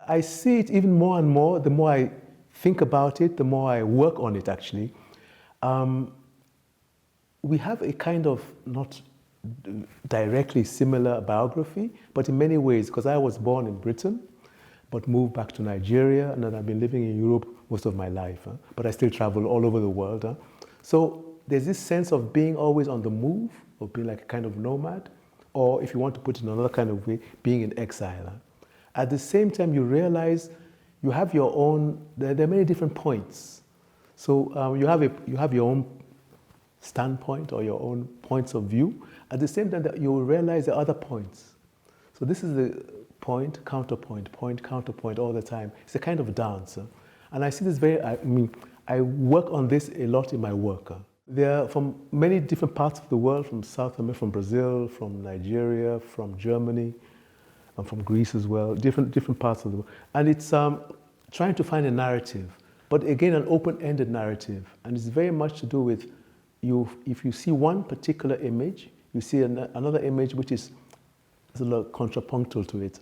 I see it even more and more. The more I think about it, the more I work on it, actually. We have a kind of not directly similar biography, but in many ways, because I was born in Britain, but moved back to Nigeria, and then I've been living in Europe most of my life, but I still travel all over the world. So there's this sense of being always on the move, or being like a kind of nomad, or if you want to put it in another kind of way, being in exile. At the same time, you realize you have your own, there are many different points. So you have your own standpoint or your own points of view. At the same time, that you will realize the other points. So this is the point, counterpoint, point, counterpoint all the time. It's a kind of dance. And I see this I work on this a lot in my work. They're from many different parts of the world, from South America, from Brazil, from Nigeria, from Germany, and from Greece as well, different parts of the world. And it's trying to find a narrative, but again, an open-ended narrative. And it's very much to do with if you see one particular image, you see another image which is a little contrapuntal to it,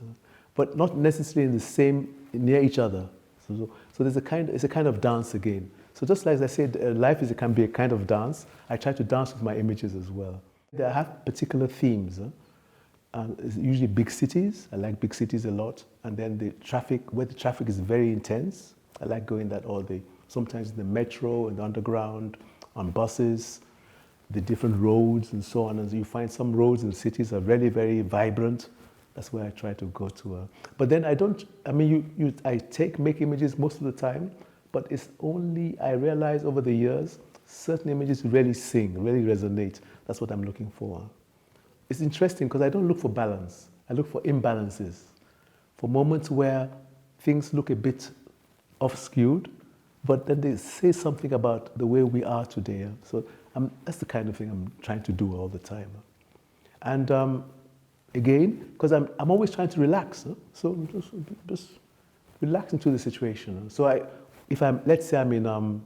but not necessarily in the same, near each other. So it's a kind of dance again. So just like I said, life can be a kind of dance. I try to dance with my images as well. I have particular themes. It's usually big cities. I like big cities a lot. And then the traffic, where the traffic is very intense. I like going that all day. Sometimes in the metro and the underground, on buses, the different roads and so on. And you find some roads in cities are very, very vibrant. That's where I try to go to. But then I make images most of the time, but it's only, I realize over the years, certain images really sing, really resonate. That's what I'm looking for. It's interesting because I don't look for balance. I look for imbalances, for moments where things look a bit off-skewed, but then they say something about the way we are today. So that's the kind of thing I'm trying to do all the time. And again, because I'm always trying to relax, so just relax into the situation. So let's say I'm in,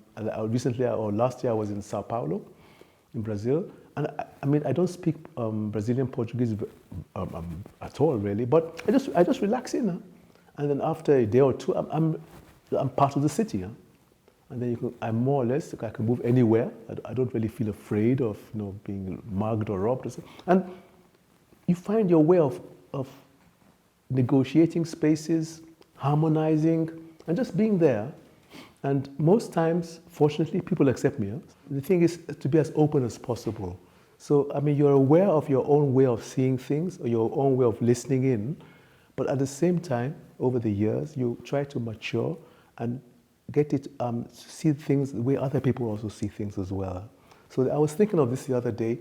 recently or last year I was in Sao Paulo, in Brazil, and I don't speak Brazilian Portuguese at all really, but I just relax in, and then after a day or two, I'm part of the city, and then I'm more or less, I can move anywhere. I don't really feel afraid of being mugged or robbed, and you find your way of negotiating spaces, harmonizing, and just being there. And most times, fortunately, people accept me. The thing is to be as open as possible. So, you're aware of your own way of seeing things, or your own way of listening in, but at the same time, over the years, you try to mature and get it, see things the way other people also see things as well. So I was thinking of this the other day.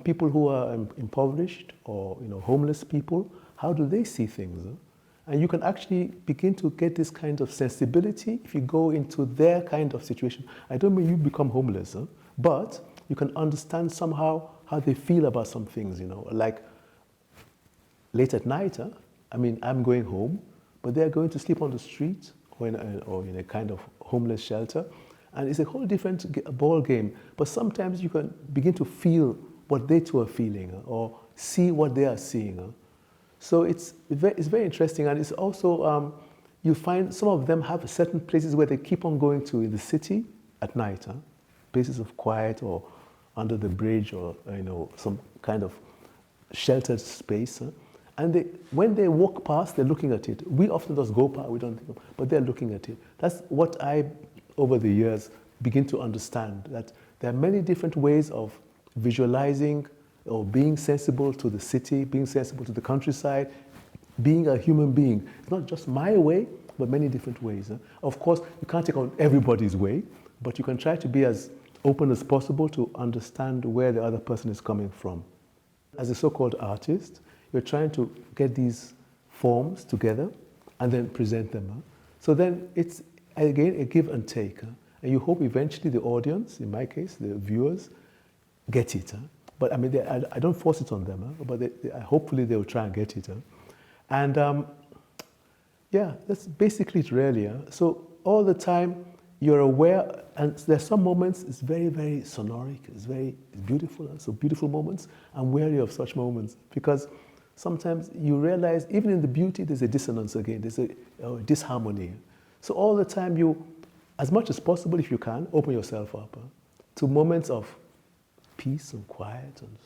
People who are impoverished or homeless people, how do they see things? And you can actually begin to get this kind of sensibility if you go into their kind of situation. I don't mean you become homeless, but you can understand somehow how they feel about some things, like late at night. I'm going home, but they're going to sleep on the street or in a kind of homeless shelter. And it's a whole different ball game. But sometimes you can begin to feel what they too are feeling, or see what they are seeing. So it's very interesting, and it's also, you find some of them have certain places where they keep on going to in the city at night, places of quiet or under the bridge or some kind of sheltered space. And when they walk past, they're looking at it. We often just go past, we don't think, but they're looking at it. That's what I, over the years, begin to understand, that there are many different ways of visualizing or being sensible to the city, being sensible to the countryside, being a human being. It's not just my way, but many different ways. Of course, you can't take on everybody's way, but you can try to be as open as possible to understand where the other person is coming from. As a so-called artist, you're trying to get these forms together and then present them. So then it's, again, a give and take. And you hope eventually the audience, in my case, the viewers, get it. But I don't force it on them, but hopefully they will try and get it. And yeah, that's basically it really. So all the time you're aware, and there's some moments it's very, very sonoric, it's beautiful, so beautiful moments. I'm wary of such moments because sometimes you realize even in the beauty there's a dissonance again, there's a disharmony. So all the time you, as much as possible if you can, open yourself up to moments of peace and quiet and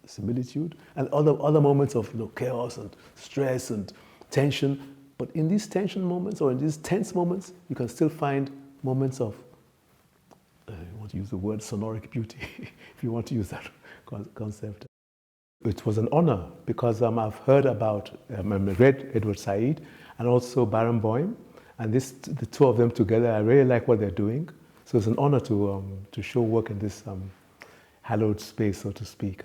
similitude, and other moments of chaos and stress and tension. But in these tension moments or in these tense moments, you can still find moments of, I want to use the word sonoric beauty, if you want to use that concept. It was an honor because I've heard about, I read Edward Said and also Barenboim, and the two of them together, I really like what they're doing. So it's an honor to show work in this hallowed space, so to speak.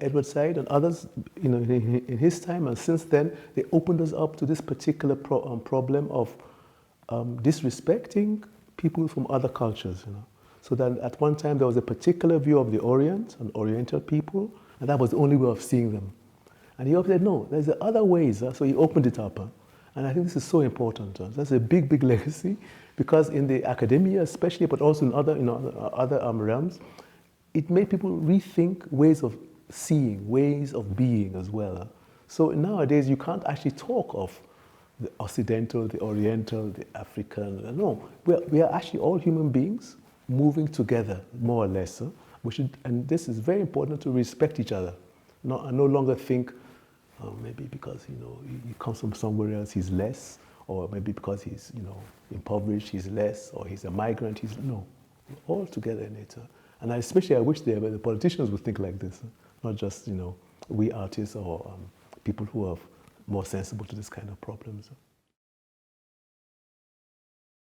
Edward Said and others, in his time and since then, they opened us up to this particular problem of disrespecting people from other cultures. So that at one time there was a particular view of the Orient and Oriental people, and that was the only way of seeing them. And he said, no, there's other ways. So he opened it up. And I think this is so important. That's a big, big legacy, because in the academia especially, but also in other realms, it made people rethink ways of seeing, ways of being as well. So nowadays you can't actually talk of the Occidental, the Oriental, the African. No, we are actually all human beings moving together, more or less. And this is very important, to respect each other. No longer think, maybe because he comes from somewhere else he's less, or maybe because he's impoverished he's less, or he's a migrant no, we're all together in it. And especially I wish the politicians would think like this, not just we artists or people who are more sensible to this kind of problems.